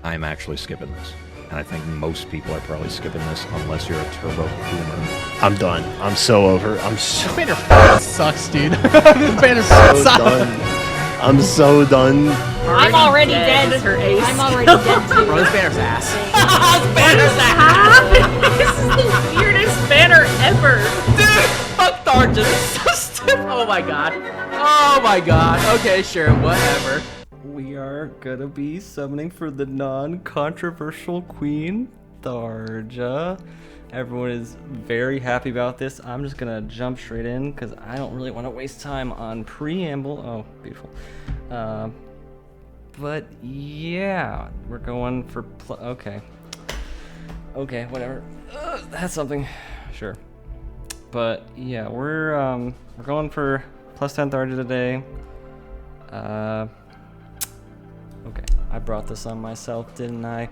I'm actually skipping this. And I think most people are probably skipping this unless you're a turbo boomer. I'm done. I'm so over. I'm so This banner f***ing sucks, dude. This banner sucks. done. I'm so done. I'm already dead. Her ace. I'm already dead too. Bro, this banner's ass. This banner's ass. This is the weirdest banner ever. Dude, fuck Tharja. This is so stupid. Oh my god. Oh my god. Okay, sure, whatever. We are gonna be summoning for the non-controversial Queen, Tharja. Everyone is very happy about this. I'm just gonna jump straight in because I don't really want to waste time on preamble. Oh, beautiful. But yeah, we're going for okay. Okay, whatever. That's something. Sure. But yeah, we're going for +10 Tharja today. Okay, I brought this on myself, didn't I?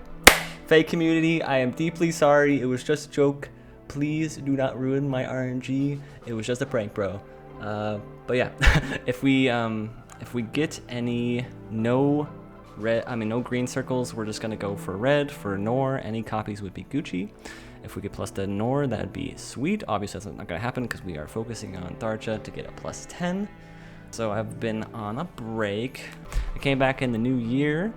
Fake community, I am deeply sorry. It was just a joke. Please do not ruin my RNG. It was just a prank, bro. But yeah, if we get any no green circles, we're just gonna go for red. For Noire, any copies would be Gucci. If we get +10 Noire, that'd be sweet. Obviously, that's not gonna happen because we are focusing on Tharja to get a +10. So I've been on a break. I came back in the new year.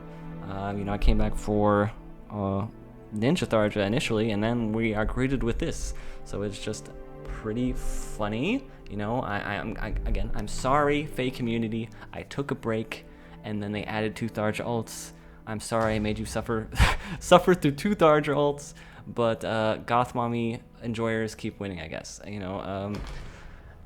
I came back for Ninja Tharja initially, and then we are greeted with this. So it's just pretty funny. I'm sorry, fake community. I took a break, and then they added 2 Tharja ults. I'm sorry I made you suffer through 2 Tharja ults, but Goth Mommy enjoyers keep winning, I guess.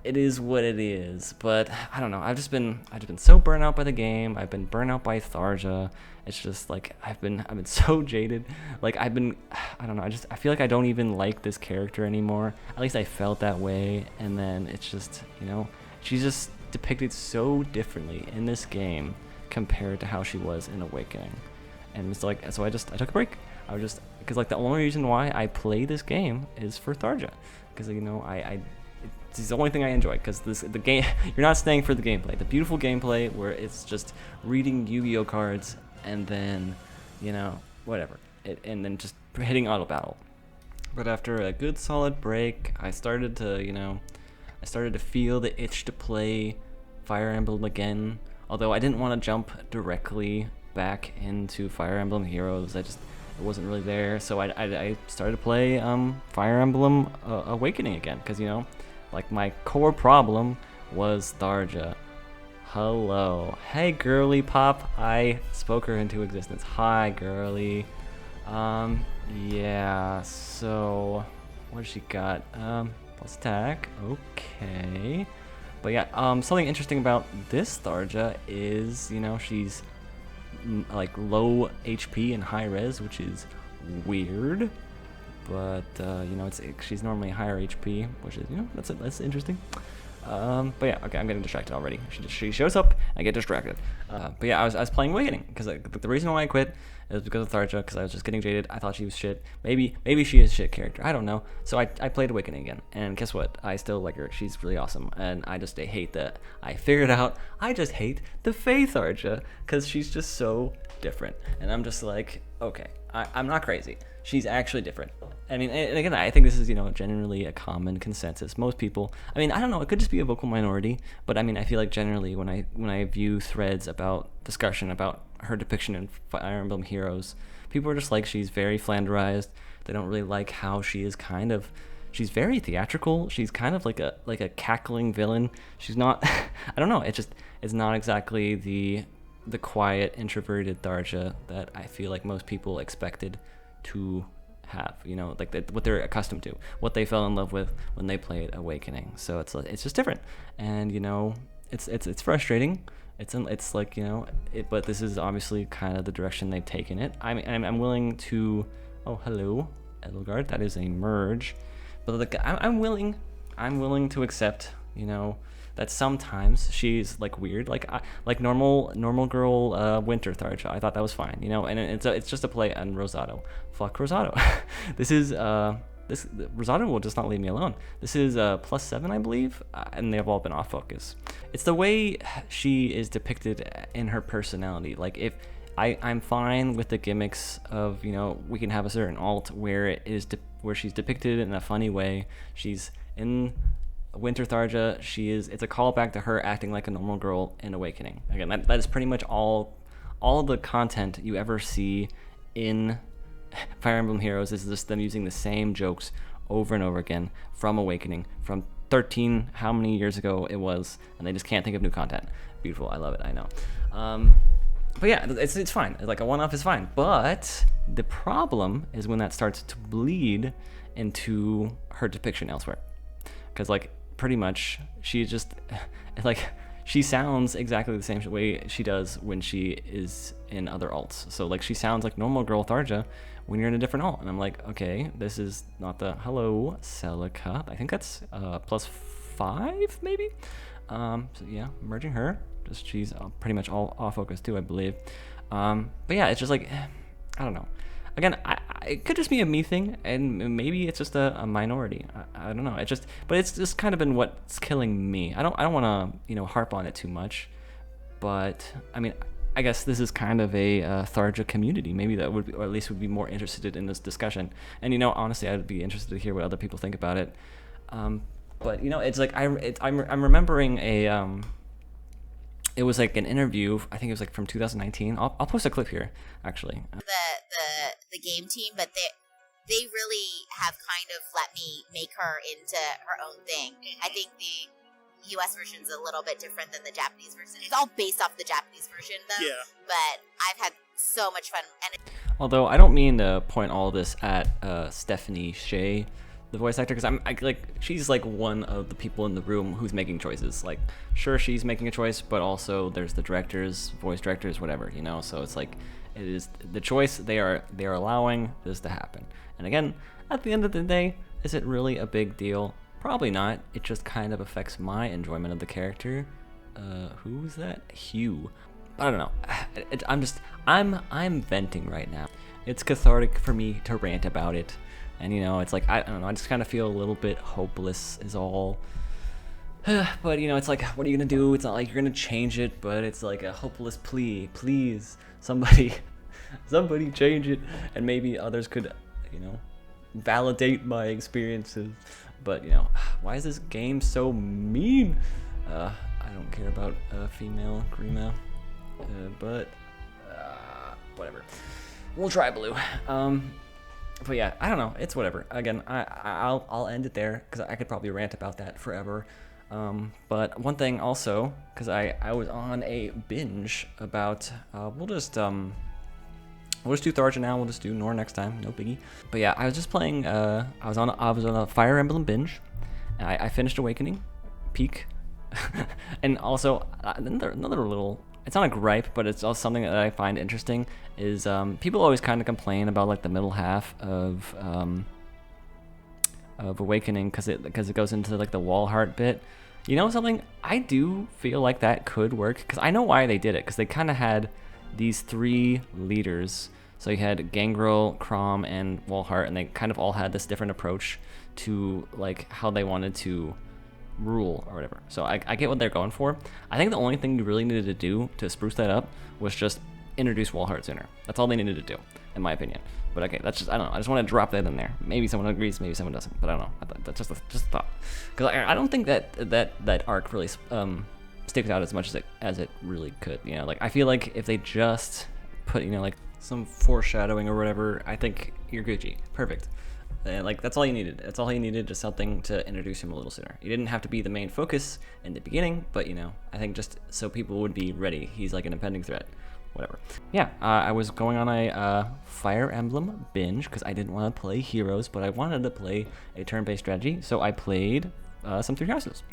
It is what it is, but I don't know. I've just been so burnt out by the game. I've been burnt out by Tharja. It's just like I've been so jaded. Like I don't know. I feel like I don't even like this character anymore. At least I felt that way. And then it's just, she's just depicted so differently in this game compared to how she was in Awakening. And it's like, so I took a break. Because like the only reason why I play this game is for Tharja, because it's the only thing I enjoy, because the game, you're not staying for the gameplay. The beautiful gameplay where it's just reading Yu-Gi-Oh cards and then, whatever. And then just hitting auto battle. But after a good solid break, I started to feel the itch to play Fire Emblem again. Although I didn't want to jump directly back into Fire Emblem Heroes. It wasn't really there. So I started to play Fire Emblem Awakening again, because like my core problem was Tharja. Hello. Hey girly pop. I spoke her into existence. Hi girly. Yeah, so what does she got? Plus attack. Okay. But yeah, something interesting about this Tharja is, she's like low HP and high res, which is weird. But she's normally higher HP, which is that's interesting. But yeah, okay, I'm getting distracted already. She shows up, I get distracted. But yeah, I was playing Awakening because the reason why I quit is because of Tharja, because I was just getting jaded. I thought she was shit. Maybe she is a shit character. I don't know. So I played Awakening again, and guess what? I still like her. She's really awesome, and I hate that. I figured out I just hate the Fae Tharja because she's just so different, and I'm just like, okay, I'm not crazy. She's actually different. I mean, and again, I think this is, generally a common consensus. Most people, I don't know, it could just be a vocal minority, but I feel like generally when I view threads about discussion about her depiction in Fire Emblem Heroes, people are just like, she's very Flanderized. They don't really like how she is she's very theatrical. She's kind of like a cackling villain. She's not, I don't know, it's not exactly the quiet, introverted Tharja that I feel like most people expected to have, what they're accustomed to, what they fell in love with when they played Awakening. So it's just different, and it's frustrating. It's like but this is obviously kind of the direction they've taken it. I'm willing to. Oh, hello, Edelgard. That is a merge, but I'm willing to accept that sometimes she's like weird, like normal girl Winter Tharja. I thought that was fine, and it's just a play on Rosado. Fuck Rosado. Rosado will just not leave me alone. This is +7, I believe, and they've all been off focus. It's the way she is depicted in her personality. Like if I'm fine with the gimmicks of, you know, we can have a certain alt where it is where she's depicted in a funny way. She's in Winter Tharja. It's a callback to her acting like a normal girl in Awakening. Again, that is pretty much all the content you ever see in Fire Emblem Heroes is just them using the same jokes over and over again from Awakening, from 13 how many years ago it was, and they just can't think of new content. Beautiful. I love it. I know. But yeah, it's fine. Like a one-off is fine. But the problem is when that starts to bleed into her depiction elsewhere. Because like pretty much she just like she sounds exactly the same way she does when she is in other alts. So like she sounds like normal girl Tharja when you're in a different alt. And I'm like, okay, this is not the hello Celica. I think that's +5 maybe. So yeah, merging her. Just she's pretty much all off focus too, I believe. But yeah, it's just like I don't know. Again, it could just be a me thing, and maybe it's just a minority. I don't know. But it's just kind of been what's killing me. I don't want to harp on it too much, but I mean, I guess this is kind of a Tharja community. Maybe that would be, or at least would be more interested in this discussion. And honestly, I'd be interested to hear what other people think about it. But it's like I'm remembering a it was like an interview. I think it was like from 2019. I'll post a clip here actually. The game team, but they really have kind of let me make her into her own thing. I think the US version's a little bit different than the Japanese version. It's all based off the Japanese version though. Yeah. But I've had so much fun. Although I don't mean to point all this at Stephanie Shea, the voice actor, because she's like one of the people in the room who's making choices. Like, sure, she's making a choice, but also there's the directors, voice directors, whatever, So it's like it is the choice they are allowing this to happen. And again, at the end of the day, is it really a big deal? Probably not. It just kind of affects my enjoyment of the character. Who's that? Hugh. I don't know. I'm venting right now. It's cathartic for me to rant about it. And it's like, I don't know, I just kind of feel a little bit hopeless is all. But it's like, what are you gonna do? It's not like you're gonna change it, but it's like a hopeless plea. Please, somebody change it. And maybe others could, validate my experiences. But why is this game so mean? I don't care about female Grima, but whatever. We'll try blue. But yeah, I don't know. It's whatever. Again, I'll end it there because I could probably rant about that forever. But one thing also, because I was on a binge about we'll just do Tharja now. We'll just do Noire next time. No biggie. But yeah, I was just playing. I was on a Fire Emblem binge. And I finished Awakening, peak, and also another little. It's not a gripe, but it's also something that I find interesting. Is people always kind of complain about like the middle half of Awakening because it goes into like the wall heart bit. Something? I do feel like that could work because I know why they did it because they kind of had these 3 leaders. So you had Gangrel, Crom, and Wallheart, and they kind of all had this different approach to like how they wanted to rule or whatever. So I get what they're going for. I think the only thing you really needed to do to spruce that up was just introduce Wallheart sooner. That's all they needed to do, in my opinion. But okay, that's just, I don't know. I just want to drop that in there. Maybe someone agrees, maybe someone doesn't. But I don't know. That's just a thought. Because I don't think that arc really sticks out as much as it really could. Like I feel like if they just put like some foreshadowing or whatever, I think you're Gucci. Perfect. And like that's all you needed. That's all you needed, just something to introduce him a little sooner. You didn't have to be the main focus in the beginning, but I think just so people would be ready. He's like an impending threat. Whatever. Yeah, I was going on a Fire Emblem binge because I didn't want to play Heroes, but I wanted to play a turn-based strategy, so I played some Three Houses.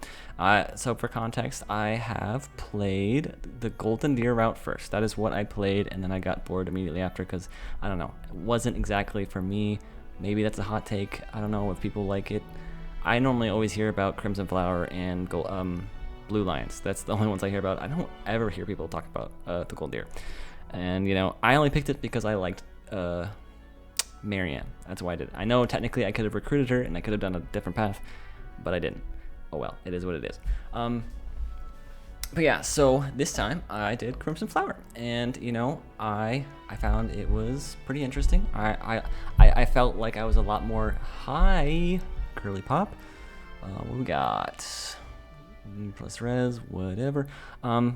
So for context, I have played the Golden Deer route first. That is what I played, and then I got bored immediately after because, I don't know, it wasn't exactly for me. Maybe that's a hot take. I don't know if people like it. I normally always hear about Crimson Flower and Blue Lions. That's the only ones I hear about. I don't ever hear people talk about the Golden Deer. And, I only picked it because I liked Marianne. That's why I did it. I know technically I could have recruited her and I could have done a different path, but I didn't. Oh well, it is what it is. But yeah, so this time I did Crimson Flower, and you know, I found it was pretty interesting. I felt like I was a lot more high curly pop. What we got? Plus res, whatever. But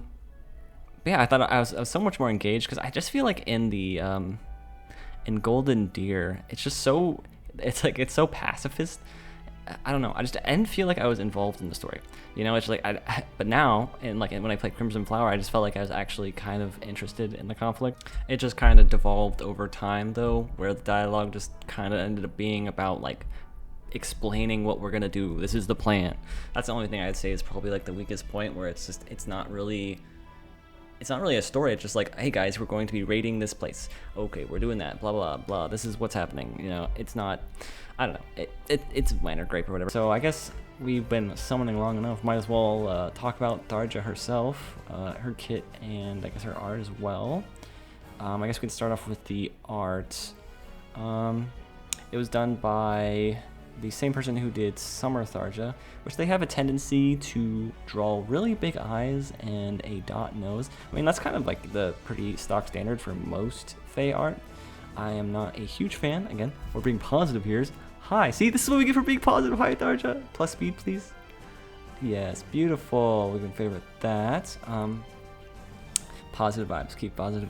yeah, I thought I was so much more engaged because I just feel like in the in Golden Deer, it's just so it's so pacifist. I don't know. I didn't feel like I was involved in the story. You know, it's like but now, and like when I played Crimson Flower, I just felt like I was actually kind of interested in the conflict. It just kind of devolved over time, though, where the dialogue just kind of ended up being about like explaining what we're gonna do. This is the plan. That's the only thing I'd say is probably like the weakest point, where it's not really a story. It's just like, hey guys, we're going to be raiding this place. Okay, we're doing that. Blah blah blah. This is what's happening. You know, it's not. I don't know. It's minor grape or whatever. So I guess we've been summoning long enough. Might as well talk about Tharja herself, her kit, and I guess her art as well. I guess we can start off with the art. It was done by the same person who did Summer Tharja, which they have a tendency to draw really big eyes and a dot nose. I mean, that's kind of like the pretty stock standard for most Fae art. I am not a huge fan. Again, we're being positive here. Hi, see, this is what we get for being positive. Hi, Tharja. Plus speed, please. Yes, beautiful. We can favorite that. Positive vibes. Keep positive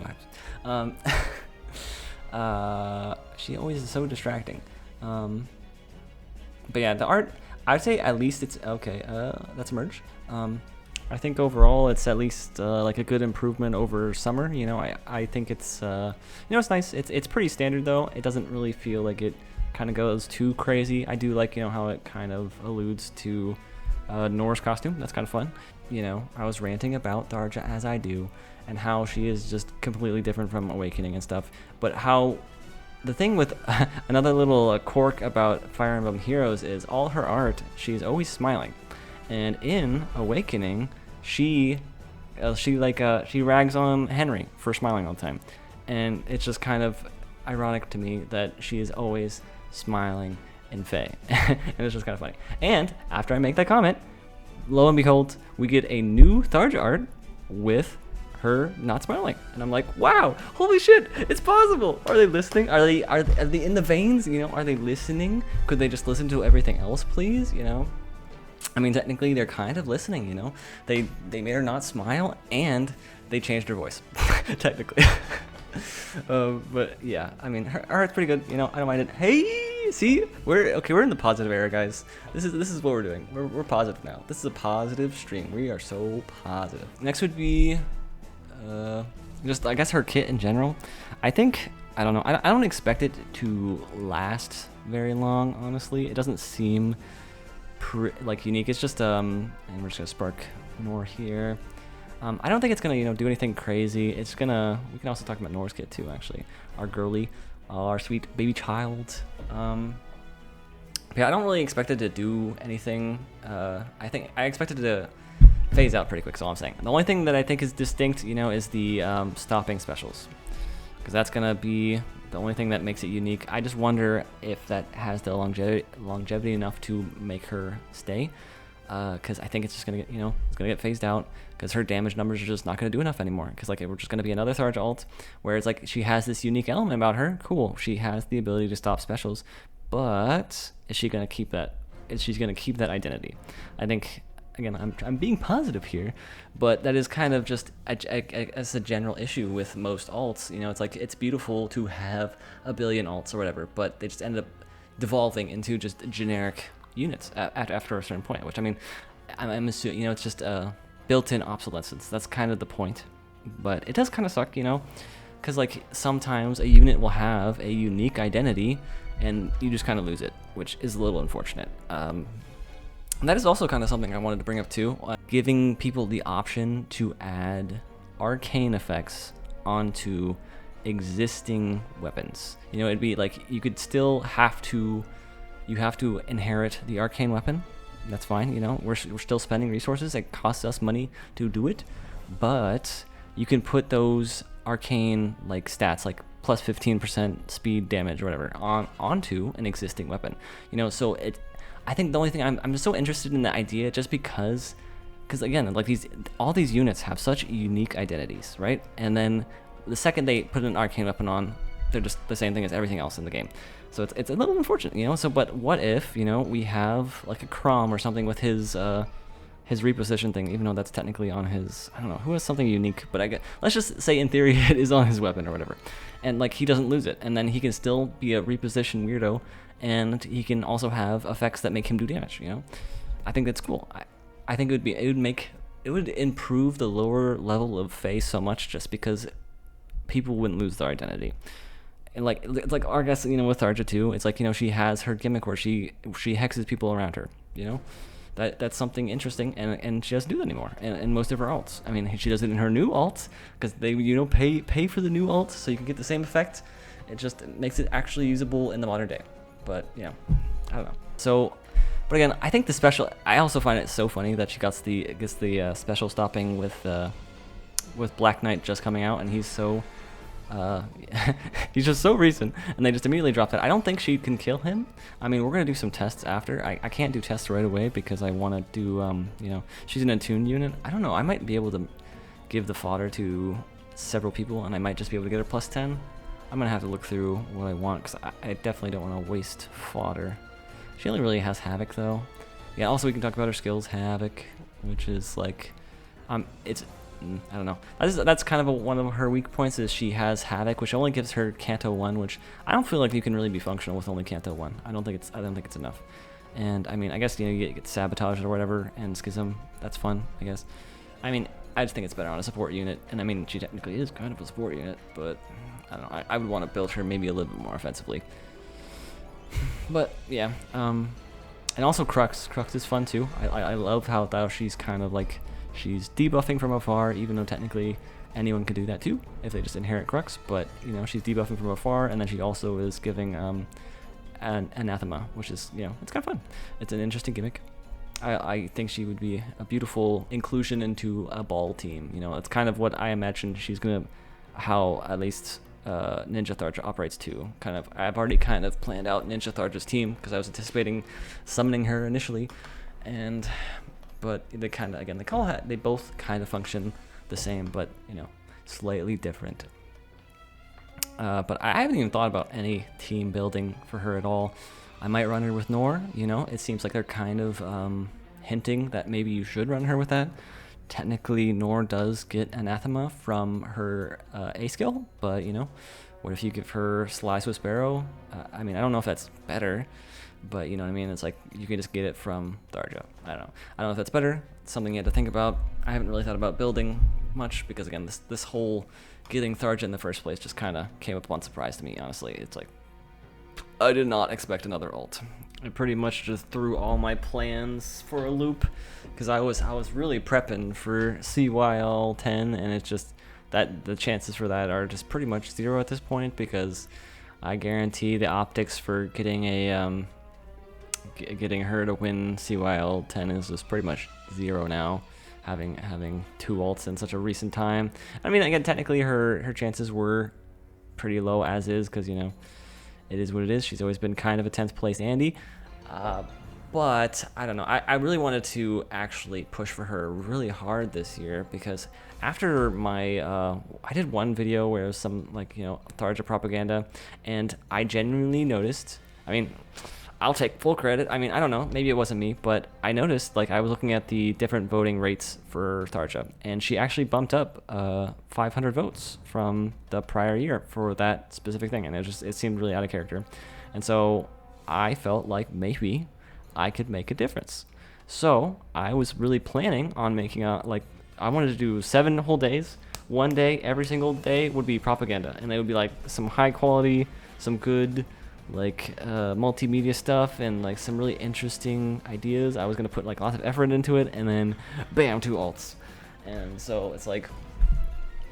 vibes. She always is so distracting. But yeah, the art, I'd say at least it's okay. That's a merge. I think overall it's at least like a good improvement over Summer. You know, I think it's you know, it's nice. It's pretty standard though. It doesn't really feel like it kind of goes too crazy. I do like, you know, how it kind of alludes to Nora's costume. That's kind of fun. You know, I was ranting about Tharja as I do, and how she is just completely different from Awakening and stuff. But how the thing with another little quirk about Fire Emblem Heroes is all her art, she's always smiling. And in Awakening, she rags on Henry for smiling all the time. And it's just kind of ironic to me that she is always smiling in Fae. And it's just kind of funny. And after I make that comment, lo and behold, we get a new Tharja art with her not smiling, and I'm like, wow, holy shit, it's possible. Are they listening? Are they in the veins? You know, are they listening? Could they just listen to everything else, please? You know, I mean, technically they're kind of listening. You know, they made her not smile, and they changed her voice, technically. But yeah, I mean, her art's pretty good. You know, I don't mind it. Hey, see, we're in the positive era, guys. This is what we're doing. We're positive now. This is a positive stream. We are so positive. Next would be just, I guess, her kit in general. I think, I don't know, I don't expect it to last very long, honestly. It doesn't seem like unique. It's just and we're just gonna spark Nor here. I don't think it's gonna, you know, do anything crazy. It's gonna, we can also talk about Nor's kit too, actually. Our girly, our sweet baby child. Yeah, I don't really expect it to do anything. I think I expected it to phase out pretty quick, is all I'm saying. The only thing that I think is distinct, you know, is the stopping specials, because that's gonna be the only thing that makes it unique. I just wonder if that has the longevity enough to make her stay, because I think it's just gonna get, you know, it's gonna get phased out, because her damage numbers are just not gonna do enough anymore. Because like, we're just gonna be another Tharja alt, where it's like she has this unique element about her. Cool, she has the ability to stop specials, but is she gonna keep that? Is she gonna keep that identity? I think. Again, I'm being positive here, but that is kind of just as a general issue with most alts. You know, it's like, it's beautiful to have a billion alts or whatever, but they just end up devolving into just generic units after a certain point, which, I mean, I'm assuming, you know, it's just a built-in obsolescence. That's kind of the point, but it does kind of suck, you know, because like sometimes a unit will have a unique identity and you just kind of lose it, which is a little unfortunate. And that is also kind of something I wanted to bring up too, giving people the option to add arcane effects onto existing weapons. You know, it'd be like, you could still have to inherit the arcane weapon. That's fine, you know, we're still spending resources. It costs us money to do it, but you can put those arcane like stats, like plus 15% speed damage or whatever, onto an existing weapon. You know, so I think the only thing I'm just so interested in the idea, just because because again, like all these units have such unique identities, right? And then the second they put an arcane weapon on, they're just the same thing as everything else in the game. So it's a little unfortunate, you know. So, but what if, you know, we have like a Crom or something with his reposition thing, even though that's technically on his, I don't know, who has something unique, but let's just say in theory it is on his weapon or whatever, and like he doesn't lose it, and then he can still be a reposition weirdo, and he can also have effects that make him do damage, you know. I think that's cool. I think it would improve the lower level of FEH so much, just because people wouldn't lose their identity. And like it's like Faerghast, you know, with Tharja too. It's like, you know, she has her gimmick where she hexes people around her, you know. That's something interesting, and she doesn't do that anymore. And most of her alts, I mean, she does it in her new alt, because they, you know, pay for the new alt so you can get the same effect. It just makes it actually usable in the modern day. But you know, I don't know. So, but again, I think the special. I also find it so funny that she gets the special stopping with Black Knight just coming out, and he's so. He's just so recent, and they just immediately dropped it. I don't think she can kill him. I mean, we're gonna do some tests after. I can't do tests right away because I want to do you know, she's an attuned unit. I don't know, I might be able to give the fodder to several people, and I might just be able to get her plus 10. I'm gonna have to look through what I want, because I definitely don't want to waste fodder. She only really has Havoc though. Yeah, also we can talk about her skills. Havoc, which is like it's, I don't know. That's kind of one of her weak points, is she has Havoc, which only gives her Canto 1, which I don't feel like you can really be functional with only Canto 1. I don't think it's enough. And I mean, I guess, you know, you get Sabotage or whatever, and Schism. That's fun, I guess. I mean, I just think it's better on a support unit, and I mean, she technically is kind of a support unit, but I don't know. I would want to build her maybe a little bit more offensively. But yeah, and also Crux. Crux is fun too. I love how she's kind of like, she's debuffing from afar, even though technically anyone could do that too if they just inherit Crux. But you know, she's debuffing from afar, and then she also is giving an anathema, which is, you know, it's kind of fun. It's an interesting gimmick. I think she would be a beautiful inclusion into a ball team. You know, it's kind of what I imagine she's gonna, how at least Ninja Tharja operates too. Kind of, I've already kind of planned out Ninja Tharja's team because I was anticipating summoning her initially, but they kind of, again, they both kind of function the same, but you know, slightly different. But I haven't even thought about any team building for her at all. I might run her with Noire, you know. It seems like they're kind of hinting that maybe you should run her with that. Technically, Noire does get Anathema from her A skill, but you know, what if you give her Sly Swiss Barrow? I mean, I don't know if that's better, but you know what I mean? It's like, you can just get it from Tharja. I don't know if that's better. It's something you had to think about. I haven't really thought about building much, because again, this whole getting Tharja in the first place just kind of came up on surprise to me, honestly. It's like, I did not expect another ult. I pretty much just threw all my plans for a loop, because I was really prepping for CYL 10, and it's just that the chances for that are just pretty much zero at this point, because I guarantee the optics for getting a getting her to win CYL 10 is just pretty much zero now, having two ults in such a recent time. I mean, again, technically her chances were pretty low as is, because you know, it is what it is. She's always been kind of a 10th place Andy. But I don't know. I really wanted to actually push for her really hard this year, because after my I did one video where it was some, like, you know, Tharja propaganda, and I genuinely noticed, I mean, I'll take full credit. I mean, I don't know, maybe it wasn't me, but I noticed, like, I was looking at the different voting rates for Tharja, and she actually bumped up 500 votes from the prior year for that specific thing, and it seemed really out of character. And so I felt like maybe I could make a difference. So I was really planning on making I wanted to do 7 whole days. One day, every single day would be propaganda, and they would be like some high quality, some good, like multimedia stuff, and like some really interesting ideas. I was gonna put like lots of effort into it, and then bam, 2 ults. And so it's like,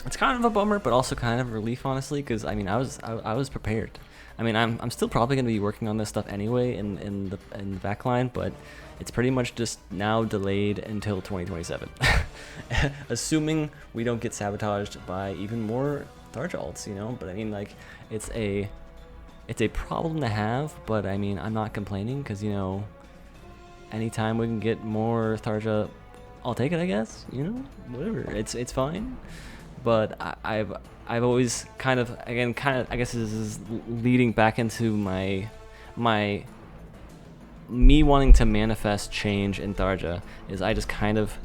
it's kind of a bummer, but also kind of a relief, honestly, because I mean, I was prepared. I mean, I'm still probably gonna be working on this stuff anyway in the backline, but it's pretty much just now delayed until 2027, assuming we don't get sabotaged by even more Tharja ults, you know. But I mean, like, it's a problem to have, but I mean, I'm not complaining, because you know, anytime we can get more Tharja I'll take it, I guess. You know, whatever. It's fine. But I've always kind of, again, I guess this is leading back into my me wanting to manifest change in Tharja. Is I just kind of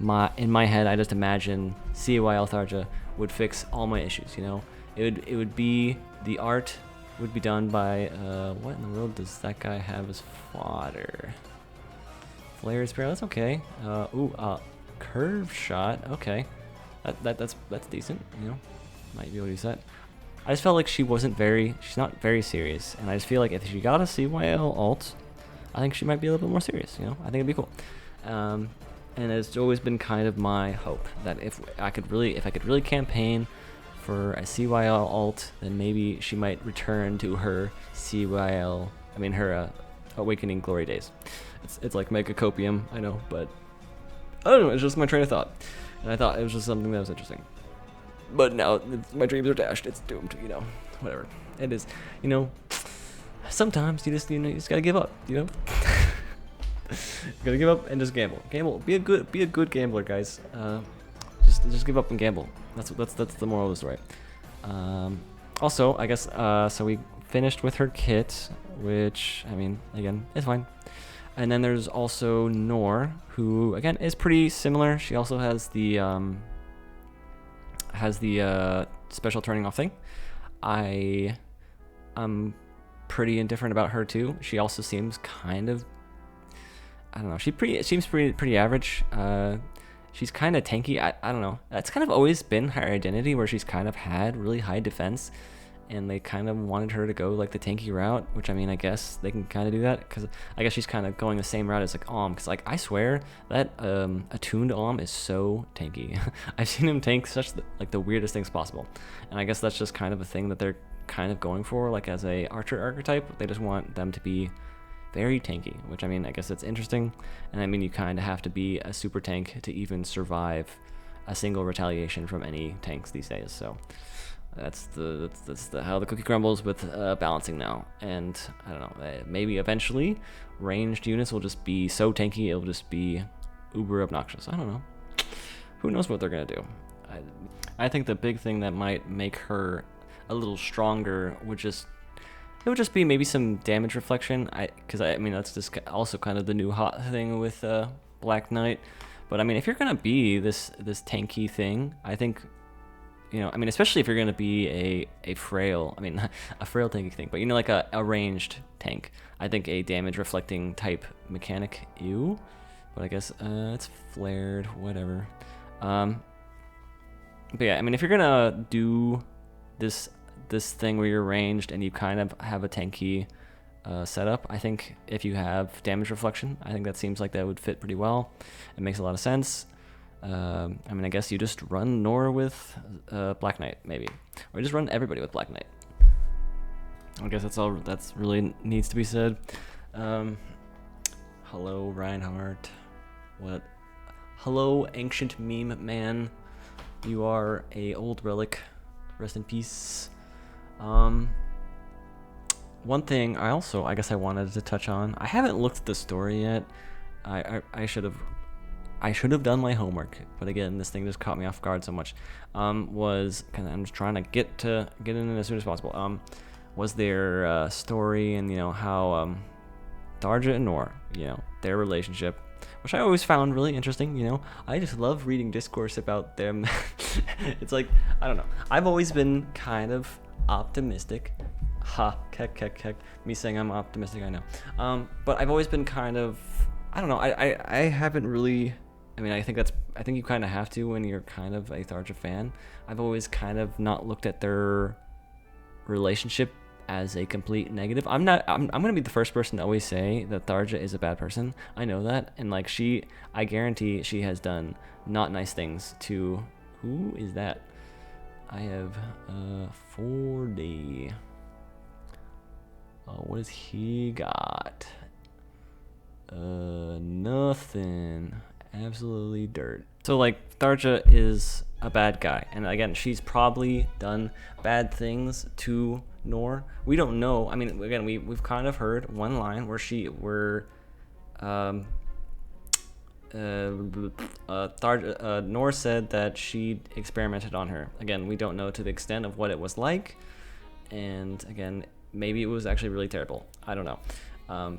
in my head I just imagine CYL Tharja would fix all my issues. You know, it would be the art would be done by what in the world does that guy have as fodder? Flare Spear, that's okay. Curve shot, okay. That's decent, you know. Might be able to use that. I just felt like she's not very serious, and I just feel like if she got a CYL alt, I think she might be a little bit more serious, you know. I think it'd be cool. And it's always been kind of my hope that if I could really campaign for a CYL alt, then maybe she might return to her her Awakening glory days. It's like Mega Copium, I know, but I don't know, it's just my train of thought. And I thought it was just something that was interesting. But now my dreams are dashed, it's doomed, you know, whatever. It is, you know, sometimes you just gotta give up, you know? You gotta give up and just gamble. Be a good gambler, guys. Just give up and gamble. That's the moral of the story. Also, I guess so we finished with her kit, which I mean, again, it's fine. And then there's also Noire, who again is pretty similar. She also has the special turning off thing. I'm pretty indifferent about her too. She also seems kind of, I don't know. She seems pretty average. She's kind of tanky. I don't know. That's kind of always been her identity, where she's kind of had really high defense, and they kind of wanted her to go like the tanky route, which I mean, I guess they can kind of do that, because I guess she's kind of going the same route as like because like I swear that Attuned is so tanky. I've seen him tank such like the weirdest things possible, and I guess that's just kind of a thing that they're kind of going for, like as a archer archetype. They just want them to be very tanky, which I mean, I guess that's interesting. And I mean, you kind of have to be a super tank to even survive a single retaliation from any tanks these days. So that's how the cookie crumbles with balancing now. And I don't know, maybe eventually ranged units will just be so tanky it'll just be uber obnoxious. I don't know. Who knows what they're gonna do? I think the big thing that might make her a little stronger would just be maybe some damage reflection. Because I mean, that's just also kind of the new hot thing with Black Knight. But I mean, if you're gonna be this tanky thing, I think, you know, I mean, especially if you're gonna be a frail, I mean, a frail tanky thing, but you know, like a ranged tank, I think a damage reflecting type mechanic, but I guess it's flared, whatever. But yeah, I mean, if you're gonna do this thing where you're ranged and you kind of have a tanky setup, I think if you have damage reflection, I think that seems like that would fit pretty well. It makes a lot of sense. I mean, I guess you just run Noire with Black Knight, maybe, or just run everybody with Black Knight. I guess that's all that's really needs to be said. Hello, Reinhardt. What? Hello, ancient meme man. You are a old relic. Rest in peace. One thing I guess I wanted to touch on. I haven't looked at the story yet. I should have done my homework, but again, this thing just caught me off guard so much. I'm just trying to get in as soon as possible. Was their story and, you know, how Tharja and Noire, you know, their relationship, which I always found really interesting. You know, I just love reading discourse about them. It's like, I don't know, I've always been kind of optimistic. Heck. Me saying I'm optimistic, I know. But I've always been kind of, I don't know, I haven't really, I mean, I think you kind of have to when you're kind of a Tharja fan. I've always kind of not looked at their relationship as a complete negative. I'm gonna be the first person to always say that Tharja is a bad person. I know that, and like I guarantee she has done not nice things to, who is that? I have 40. What has he got? Nothing. Absolutely dirt. So like, Tharja is a bad guy, and again, she's probably done bad things to Noire. We don't know. I mean, again, we've kind of heard one line where Noire said that she experimented on her. Again, we don't know to the extent of what it was like, and again, maybe it was actually really terrible. I don't know.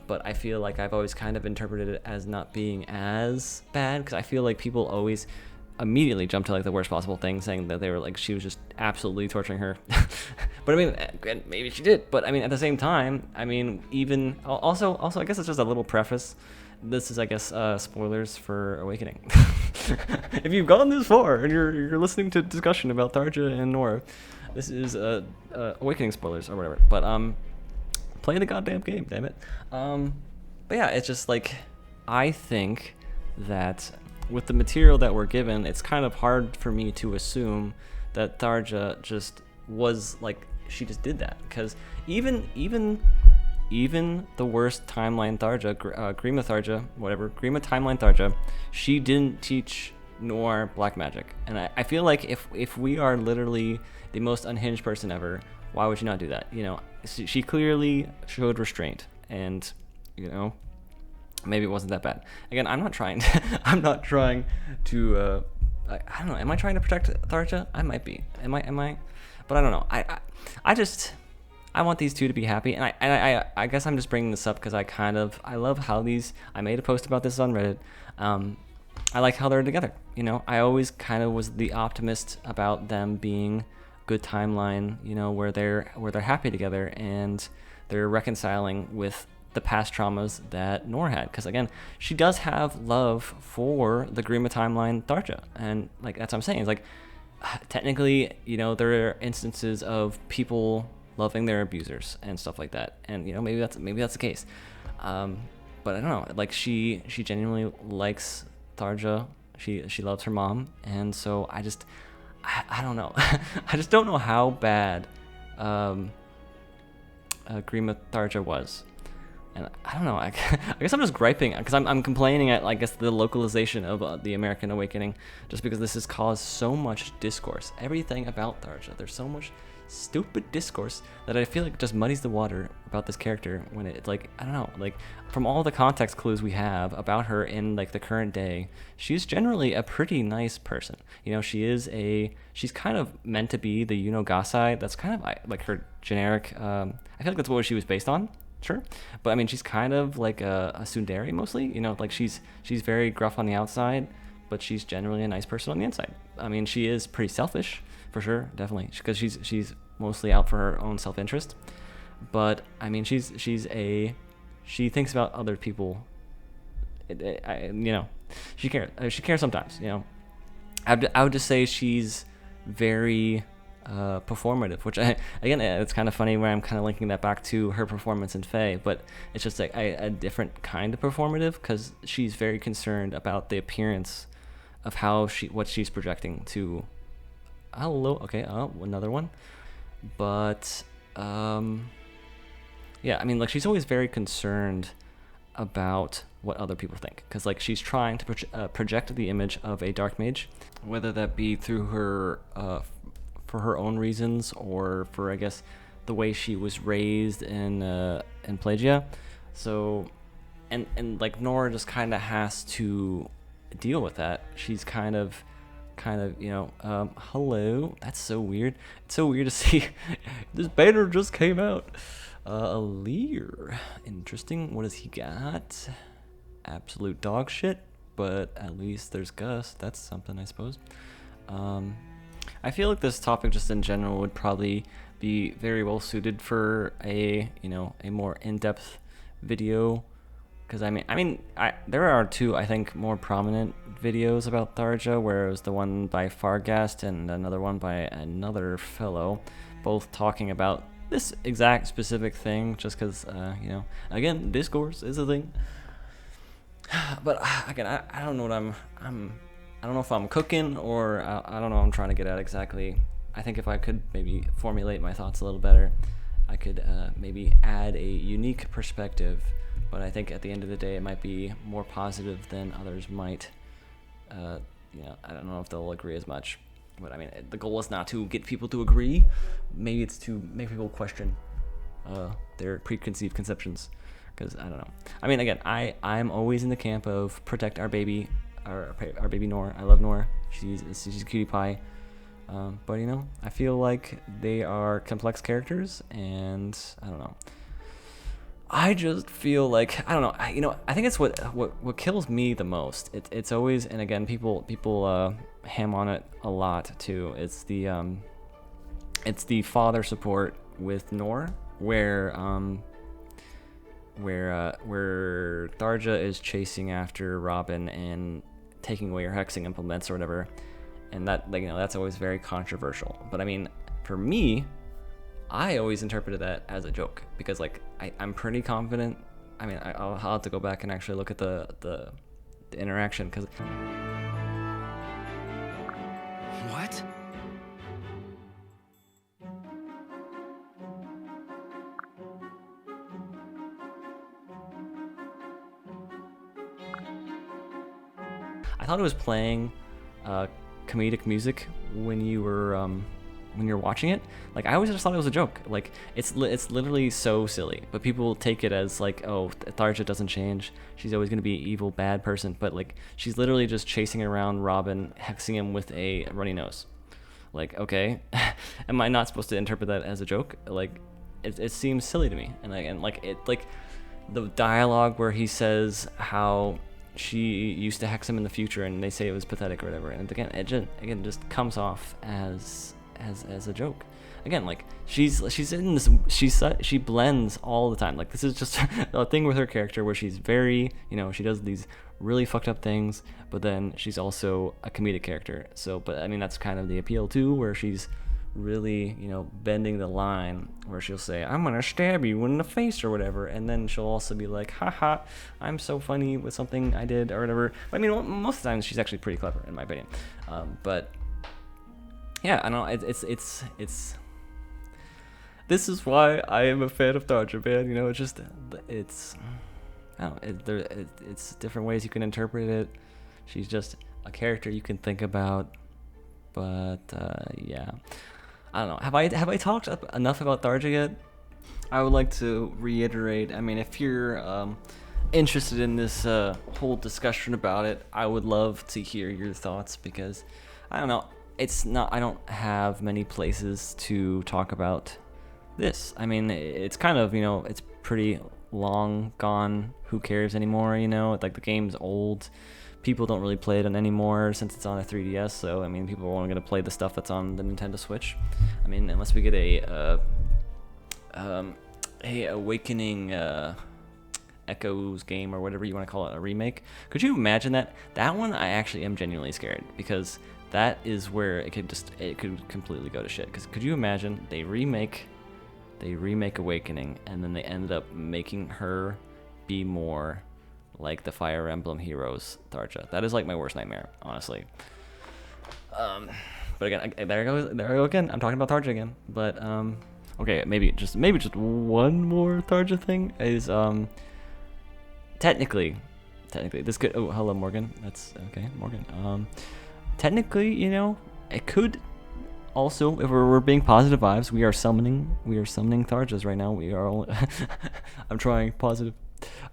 But I feel like I've always kind of interpreted it as not being as bad, because I feel like people always immediately jump to like the worst possible thing, saying that they were like she was just absolutely torturing her. But I mean, maybe she did. But I mean, at the same time, I mean, even also, I guess it's just a little preface. This is, I guess, spoilers for Awakening. If you've gone this far and you're listening to discussion about Tharja and Noire, this is Awakening spoilers or whatever. But play the goddamn game, damn it. But yeah, it's just like, I think that with the material that we're given, it's kind of hard for me to assume that Tharja just was like, she just did that, because even the worst timeline Tharja, Grima Tharja, whatever, Grima timeline Tharja, she didn't teach Noire black magic. And I feel like if we are literally the most unhinged person ever, why would you not do that? You know, she clearly showed restraint, and you know, maybe it wasn't that bad. Again, I'm not trying to, I don't know, am I trying to protect Tharja? I might be. Am I? But I don't know. I want these two to be happy, and I guess I'm just bringing this up because I love how I made a post about this on Reddit. I like how they're together. You know, I always kind of was the optimist about them being good timeline, you know, where they're happy together and they're reconciling with the past traumas that Noire had. Because again, she does have love for the Grima timeline Tharja, and like that's what I'm saying. It's like technically, you know, there are instances of people loving their abusers and stuff like that, and you know, maybe that's the case. But I don't know. Like she genuinely likes Tharja. She loves her mom, and so I don't know. I just don't know how bad Grima Tharja was. And I don't know, I guess I'm just griping, because I'm complaining at, I guess, the localization of the American Awakening, just because this has caused so much discourse. Everything about Tharja, there's so much stupid discourse that I feel like just muddies the water about this character, when it's like, I don't know, like, from all the context clues we have about her in, like, the current day, she's generally a pretty nice person. You know, she's kind of meant to be the Gasai. That's kind of, like, her generic, I feel like that's what she was based on. Sure, but I mean, she's kind of like a Tsundere mostly, you know, like she's very gruff on the outside, but she's generally a nice person on the inside. I mean, she is pretty selfish, for sure, definitely, because she's mostly out for her own self-interest. But I mean, she thinks about other people. You know, she cares sometimes. You know, I would just say she's very performative, which again, it's kind of funny where I'm kind of linking that back to her performance in Fae, but it's just like a different kind of performative, because she's very concerned about the appearance of what she's projecting to. Another one, but yeah, I mean, like, she's always very concerned about what other people think, because like she's trying to project the image of a dark mage, whether that be through her for her own reasons, or for, I guess, the way she was raised in Plagia. So, and like Noire just kind of has to deal with that. She's kind of, you know, hello. That's so weird. It's so weird to see. This banner just came out. Lear. Interesting. What does he got? Absolute dog shit. But at least there's Gus. That's something, I suppose. I feel like this topic just in general would probably be very well suited for a more in-depth video, because I mean there are two, I think, more prominent videos about Tharja, where it was the one by Faerghast and another one by another fellow, both talking about this exact specific thing, just because you know, again, discourse is a thing. But again, I don't know what I don't know if I'm cooking, or I don't know what I'm trying to get at exactly. I think if I could maybe formulate my thoughts a little better, I could maybe add a unique perspective. But I think at the end of the day, it might be more positive than others might. You know, I don't know if they'll agree as much. But I mean, the goal is not to get people to agree. Maybe it's to make people question their preconceived conceptions. because I don't know. I mean, again, I'm always in the camp of protect our baby, our baby Noire. I love Noire. She's a cutie pie. But you know, I feel like they are complex characters, and I don't know. I just feel like I don't know. I think it's what kills me the most. It's always, and again, people ham on it a lot too. It's the father support with Noire, where Tharja is chasing after Robin and taking away her hexing implements or whatever, and that, like, you know, that's always very controversial. But I mean, for me, I always interpreted that as a joke because, like, I'm pretty confident. I mean, I'll have to go back and actually look at the interaction because. What? I thought it was playing comedic music when you were watching it. Like, I always just thought it was a joke. Like, it's literally so silly, but people take it as like, oh, Tharja doesn't change. She's always gonna be an evil, bad person. But like, she's literally just chasing around Robin, hexing him with a runny nose. Like, okay, am I not supposed to interpret that as a joke? Like, it seems silly to me. And the dialogue where he says how she used to hex him in the future, and they say it was pathetic or whatever. And again, it just comes off as a joke. Again, like, she's in this, she blends all the time. Like, this is just a thing with her character where she's very, you know, she does these really fucked up things, but then she's also a comedic character. So, but I mean, that's kind of the appeal too, where she's really, you know, bending the line where she'll say, I'm gonna stab you in the face or whatever, and then she'll also be like, haha, I'm so funny with something I did or whatever. But I mean, most of the time she's actually pretty clever in my opinion. But yeah, I don't know, it's this is why I am a fan of Tharja, man. You know, it's I don't know, it's different ways you can interpret it. She's just a character you can think about. But yeah, I don't know. Have I talked enough about Tharja yet? I would like to reiterate. I mean, if you're interested in this whole discussion about it, I would love to hear your thoughts, because I don't know. I don't have many places to talk about this. I mean, it's kind of, you know, it's pretty long gone. Who cares anymore? You know, like, the game's old. People don't really play it anymore since it's on a 3DS. So I mean, people are only gonna play the stuff that's on the Nintendo Switch. I mean, unless we get a Awakening Echoes game or whatever you want to call it, a remake. Could you imagine that? That one, I actually am genuinely scared, because that is where it could completely go to shit. Because could you imagine they remake Awakening, and then they ended up making her be more like the Fire Emblem Heroes Tharja? That is like my worst nightmare, honestly. But again, there I go again. I'm talking about Tharja again. But okay, maybe just one more Tharja thing is technically this could. Oh, hello, Morgan. That's okay, Morgan. Technically, you know, it could also, if we're being positive vibes, we are summoning Tharjas right now. We are all I'm trying positive.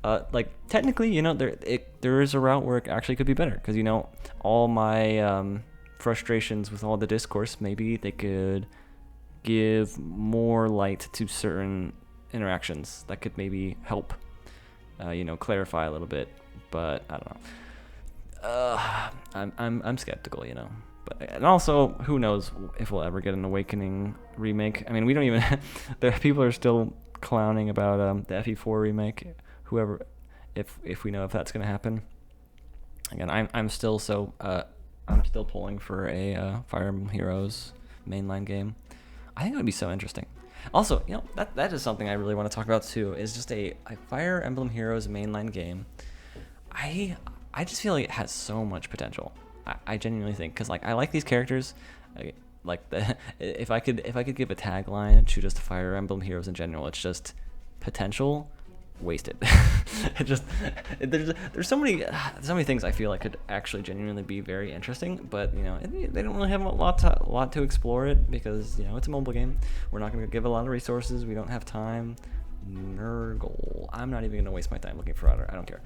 Like, technically, you know, there is a route where it actually could be better, because, you know, all my frustrations with all the discourse, maybe they could give more light to certain interactions that could maybe help, you know, clarify a little bit. But I don't know. I'm skeptical, you know. But, and also, who knows if we'll ever get an Awakening remake? I mean, we don't even. People are still clowning about the FE4 remake. Whoever, if we know if that's gonna happen. Again, I'm still pulling for a Fire Emblem Heroes mainline game. I think it would be so interesting. Also, you know, that is something I really want to talk about too. Is just a Fire Emblem Heroes mainline game. I just feel like it has so much potential. I genuinely think, because, like, I like these characters. If I could give a tagline to just Fire Emblem Heroes in general, it's just potential wasted. There's so many things I feel like could actually genuinely be very interesting, but, you know, they don't really have a lot to explore it, because, you know, it's a mobile game. We're not going to give a lot of resources. We don't have time. Nurgle. I'm not even gonna waste my time looking for other. I don't care.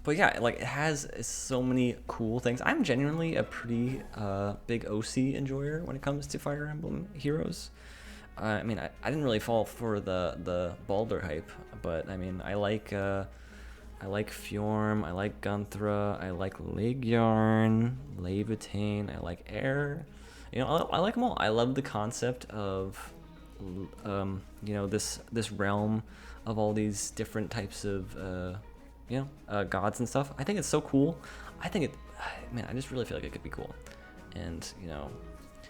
But yeah, like it has so many cool things. I'm genuinely a pretty big OC enjoyer when it comes to Fire Emblem Heroes. I mean, I didn't really fall for the Baldur hype, but I mean, I like Fjorm, I like Gunthra, I like Legiarn, Levitane, I like Air. You know, I like them all. I love the concept of, you know, this realm of all these different types of, you know, gods and stuff. I think it's so cool. I think man, I just really feel like it could be cool. And, you know,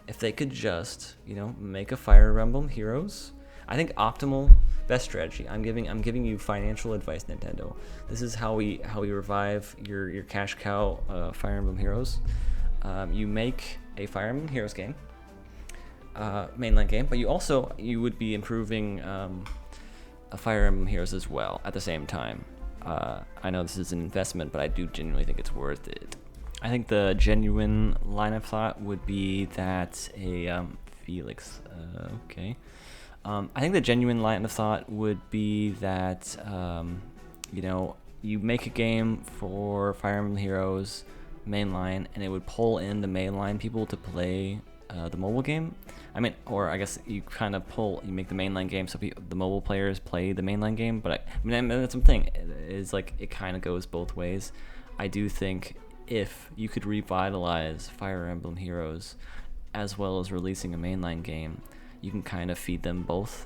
if they could just, you know, make a Fire Emblem Heroes, I think optimal, best strategy. I'm giving you financial advice, Nintendo. This is how we revive your cash cow, Fire Emblem Heroes. You make a Fire Emblem Heroes game, mainline game, but you would be improving a Fire Emblem Heroes as well at the same time. I know this is an investment, but I do genuinely think it's worth it. I think the genuine line of thought would be that a Felix. Okay. I think the genuine line of thought would be that you know, you make a game for Fire Emblem Heroes mainline, and it would pull in the mainline people to play the mobile game. I mean, or I guess you kind of you make the mainline game so the mobile players play the mainline game. But I mean, that's something. It's like it kind of goes both ways. I do think if you could revitalize Fire Emblem Heroes as well as releasing a mainline game, you can kind of feed them both.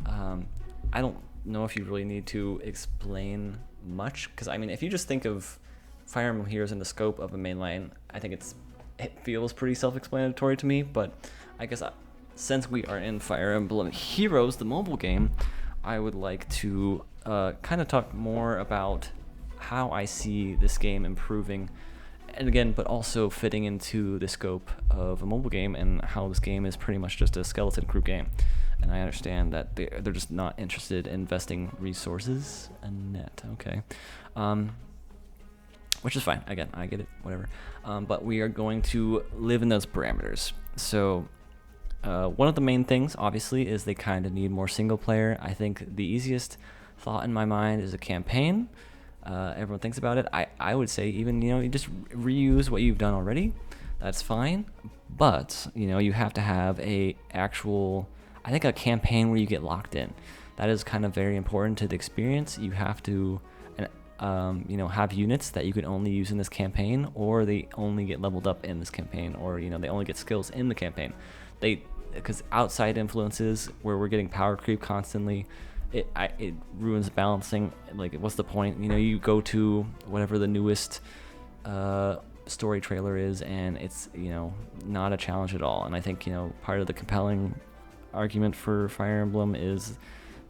I don't know if you really need to explain much, because I mean, if you just think of Fire Emblem Heroes in the scope of a mainline, I think it feels pretty self-explanatory to me. But I guess since we are in Fire Emblem Heroes, the mobile game, I would like to kind of talk more about how I see this game improving, and again, but also fitting into the scope of a mobile game, and how this game is pretty much just a skeleton crew game. And I understand that they're just not interested in investing resources and net. Okay. Which is fine. Again, I get it, whatever. But we are going to live in those parameters. So one of the main things, obviously, is they kind of need more single player. I think the easiest thought in my mind is a campaign. Everyone thinks about it. I would say even, you know, you just reuse what you've done already. That's fine. But, you know, you have to have a campaign where you get locked in. That is kind of very important to the experience. You have to you know, have units that you can only use in this campaign, or they only get leveled up in this campaign, or, you know, they only get skills in the campaign. Because outside influences where we're getting power creep constantly, it ruins balancing. Like, what's the point? You know, you go to whatever the newest story trailer is, and it's, you know, not a challenge at all. And I think, you know, part of the compelling argument for Fire Emblem is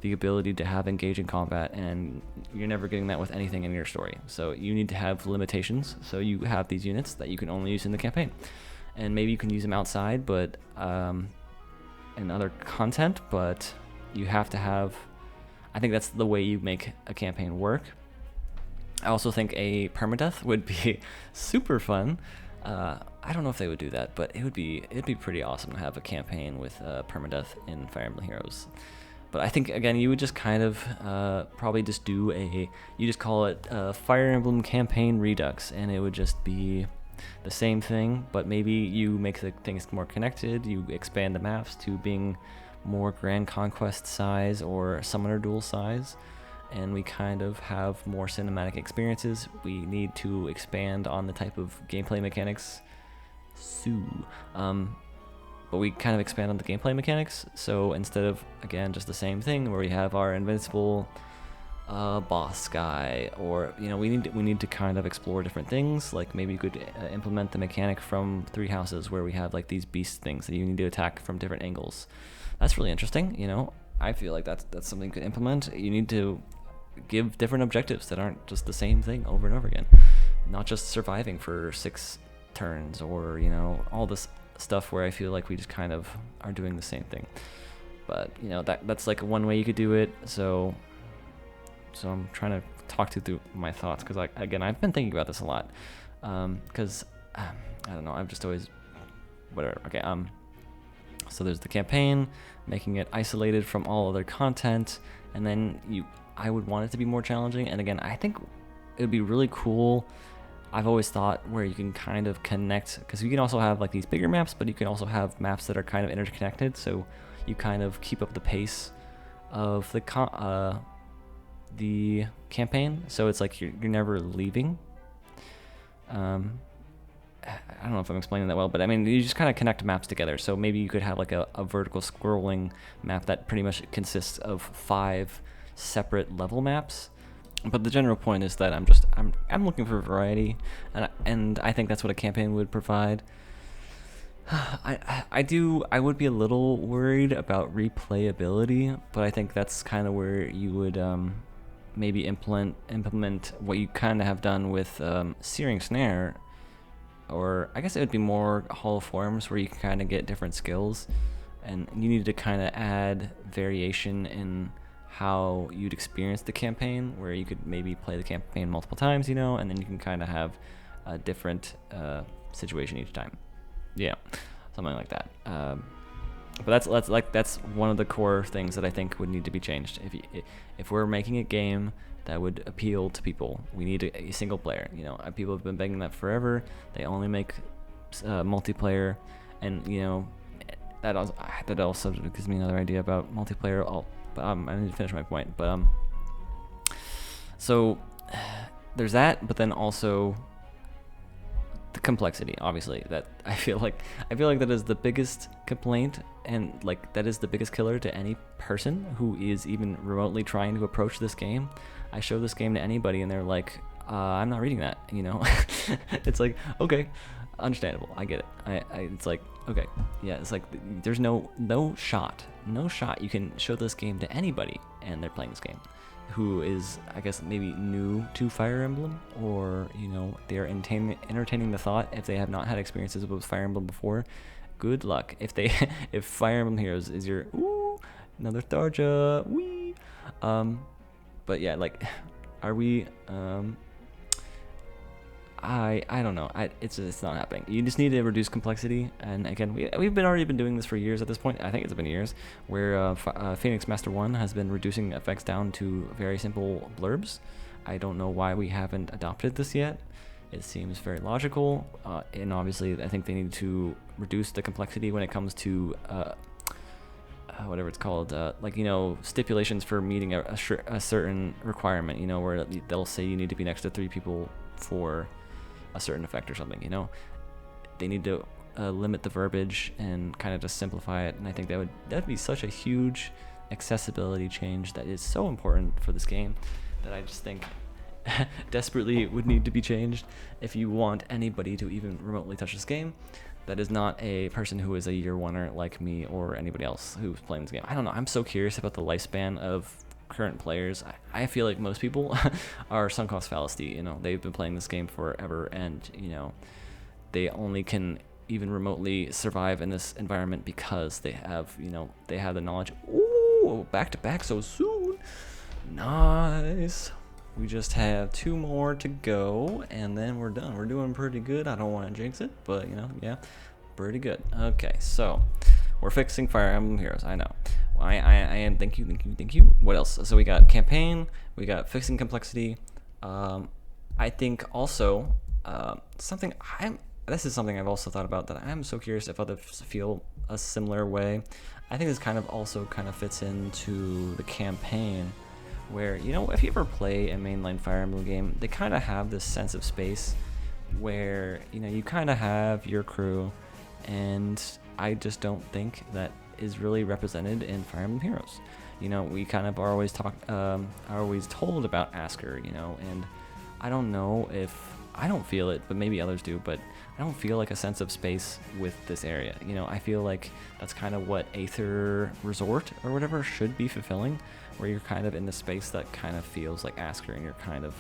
the ability to have engaging combat, and you're never getting that with anything in your story. So you need to have limitations. So you have these units that you can only use in the campaign, and maybe you can use them outside, but in other content. But you have to have. I think that's the way you make a campaign work. I also think a permadeath would be super fun. I don't know if they would do that, but it'd be pretty awesome to have a campaign with permadeath in Fire Emblem Heroes. But I think, again, you would just kind of probably just do you just call it Fire Emblem Campaign Redux, and it would just be the same thing, but maybe you make the things more connected, you expand the maps to being more Grand Conquest size or Summoner Duel size, and we kind of have more cinematic experiences. We need to expand on the type of gameplay mechanics, but we kind of expand on the gameplay mechanics. So instead of, again, just the same thing where we have our invincible boss guy, or, you know, we need to kind of explore different things. Like maybe you could implement the mechanic from Three Houses where we have like these beast things that you need to attack from different angles. That's really interesting. You know, I feel like that's something you could implement. You need to give different objectives that aren't just the same thing over and over again, not just surviving for 6 turns, or, you know, all this stuff where I feel like we just kind of are doing the same thing. But, you know, that's like one way you could do it. So I'm trying to talk through my thoughts, because again, I've been thinking about this a lot, because I don't know, I've just always whatever. Okay, So there's the campaign, making it isolated from all other content, and then I would want it to be more challenging. And again, I think it would be really cool. I've always thought where you can kind of connect, because you can also have like these bigger maps, but you can also have maps that are kind of interconnected, so you kind of keep up the pace of the campaign. So it's like you're never leaving. I don't know if I'm explaining that well, but I mean, you just kind of connect maps together. So maybe you could have like a vertical scrolling map that pretty much consists of 5 separate level maps. But the general point is that I'm looking for variety, and I think that's what a campaign would provide. I would be a little worried about replayability, but I think that's kind of where you would maybe implement what you kind of have done with Searing Snare. Or I guess it would be more Hall of Forms, where you can kind of get different skills, and you need to kind of add variation in how you'd experience the campaign, where you could maybe play the campaign multiple times, and then you can kind of have a different situation each time. Yeah, something like that. But that's one of the core things that I think would need to be changed. If we're making a game that would appeal to people, we need a single player. People have been begging that forever. They only make multiplayer, and that also gives me another idea about multiplayer. But I need to finish my point. But so there's that, but then also the complexity, obviously, that I feel like that is the biggest complaint, and like that is the biggest killer to any person who is even remotely trying to approach this game. I show this game to anybody and they're like, I'm not reading that, It's like, okay, understandable, I get it. It's like, okay, yeah, it's like there's no shot you can show this game to anybody and they're playing this game who is, I guess, maybe new to Fire Emblem, or they are entertaining the thought. If they have not had experiences with Fire Emblem before, good luck. If Fire Emblem Heroes is your another Tharja, wee. But yeah, like, are we? I don't know. It's not happening. You just need to reduce complexity. And again, we've already been doing this for years at this point. I think it's been years, where Phoenix Master 1 has been reducing effects down to very simple blurbs. I don't know why we haven't adopted this yet. It seems very logical, and obviously I think they need to reduce the complexity when it comes to whatever it's called, stipulations for meeting a certain requirement, where they'll say you need to be next to 3 people for a certain effect or something. They need to limit the verbiage and kind of just simplify it, and I think that'd be such a huge accessibility change that is so important for this game, that I just think desperately would need to be changed if you want anybody to even remotely touch this game that is not a person who is a year oneer like me or anybody else who's playing this game. I don't know, I'm so curious about the lifespan of current players. I feel like most people are sunk cost fallacy. They've been playing this game forever, and they only can even remotely survive in this environment because they have the knowledge. Ooh, back to back so soon. Nice. We just have 2 more to go, and then we're done. We're doing pretty good. I don't want to jinx it, but yeah, pretty good. Okay, so we're fixing Fire Emblem Heroes. I know. I am. Thank you. What else? So we got campaign. We got fixing complexity. I think also this is something I've also thought about, that I'm so curious if others feel a similar way. I think this kind of fits into the campaign, where if you ever play a mainline Fire Emblem game, they kind of have this sense of space where you kind of have your crew, and I just don't think that is really represented in Fire Emblem Heroes. We kind of are always told about Asker, and I don't know if I don't feel it, but maybe others do, but I don't feel like a sense of space with this area. I feel like that's kind of what Aether Resort or whatever should be fulfilling, where you're kind of in the space that kind of feels like Asker, and you're kind of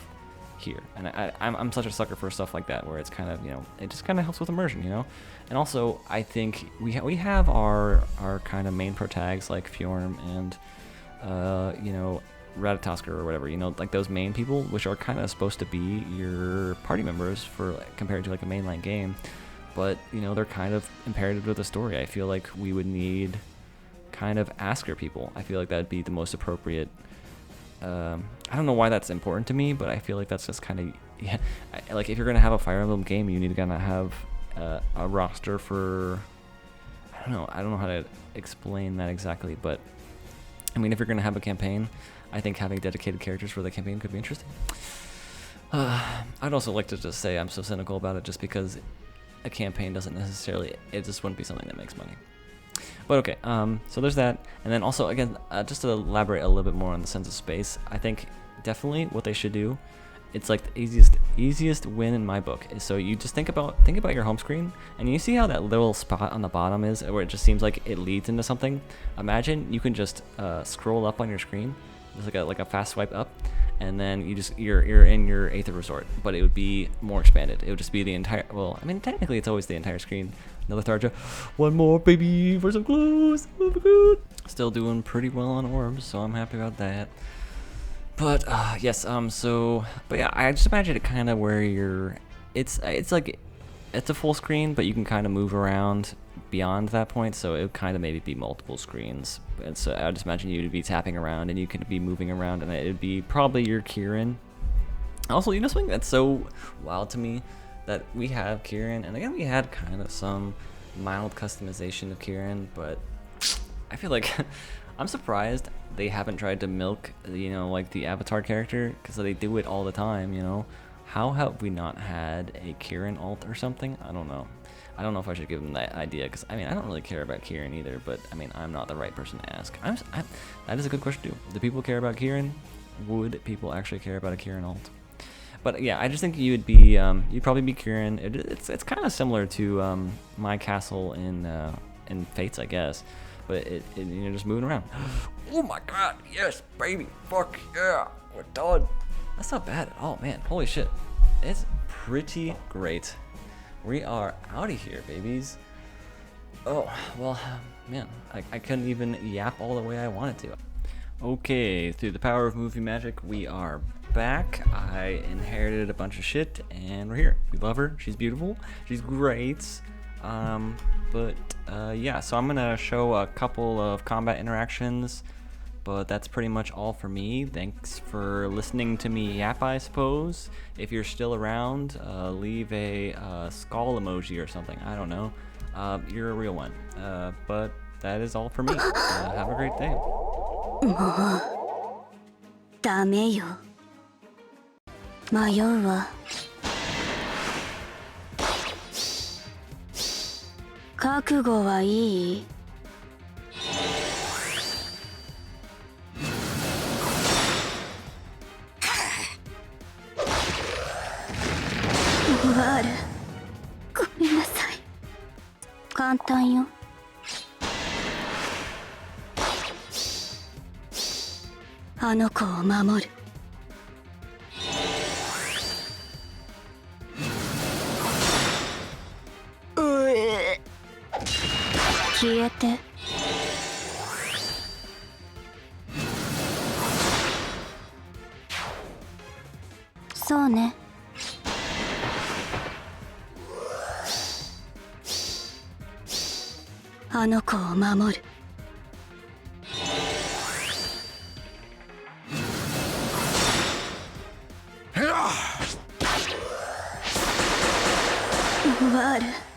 here. And I'm such a sucker for stuff like that, where it's kind of, it just kind of helps with immersion, And also, I think we have our kind of main protags like Fjorm and, Ratatosker or whatever, like those main people, which are kind of supposed to be your party members for compared to like a mainline game. but you know they're kind of imperative to the story. I feel like we would need kind of asker people. I feel like that'd be the most appropriate. I don't know why that's important to me, but I feel like that's just kind of like if you're gonna have a Fire Emblem game, you need to kind of have a roster for. I don't know how to explain that exactly, but I mean, if you're gonna have a campaign, I think having dedicated characters for the campaign could be interesting. I'd also like to just say I'm so cynical about it just because a campaign doesn't necessarily, it just wouldn't be something that makes money. But okay, so there's that. And then also, again, just to elaborate a little bit more on the sense of space, I think definitely what they should do, it's like the easiest win in my book is, so you just think about your home screen, and you see how that little spot on the bottom is where it just seems like it leads into something. Imagine you can just scroll up on your screen, just like a fast swipe up, and then you're in your Aether Resort, but it would be more expanded. It would just be the entire, well, I mean, technically it's always the entire screen. Another Tharja. One more, baby, for some clues. Oh my god. Still doing pretty well on orbs, so I'm happy about that. But yes, but yeah, I just imagine it kind of where you're, it's like, it's a full screen, but you can kind of move around beyond that point, so it would kind of maybe be multiple screens. And so I would just imagine you to be tapping around, and you could be moving around, and it would be probably your Kieran. Also, you know something that's so wild to me, that we have Kieran, and again, we had kind of some mild customization of Kieran, but I feel like I'm surprised they haven't tried to milk, you know, like the Avatar character, because they do it all the time, you know. How have we not had a Kieran alt or something? I don't know. I don't know if I should give them that idea, because I mean, I don't really care about Kieran either, but I mean, I'm not the right person to ask. That is a good question too. Do people care about Kieran? Would people actually care about a Kieran alt? But yeah, I just think you'd probably be Kieran. It's kind of similar to my castle in Fates, I guess. But you're just moving around. Oh my god, yes, baby, fuck yeah, we're done. That's not bad at all, man. Holy shit, it's pretty great. We are out of here, babies. Oh well, man, I couldn't even yap all the way I wanted to. Okay, through the power of movie magic, we are back. I inherited a bunch of shit, and we're here. We love her. She's beautiful. She's great. Yeah, so I'm gonna show a couple of combat interactions, but that's pretty much all for me. Thanks for listening to me yap, I suppose. If you're still around, leave a skull emoji or something. I don't know. You're a real one. But that is all for me. Have a great day. ダメよ。迷うわ。覚悟はいい？ワール、ごめんなさい。簡単よ。あの子を守る。消えて。そうね。あの子を守る。ワール。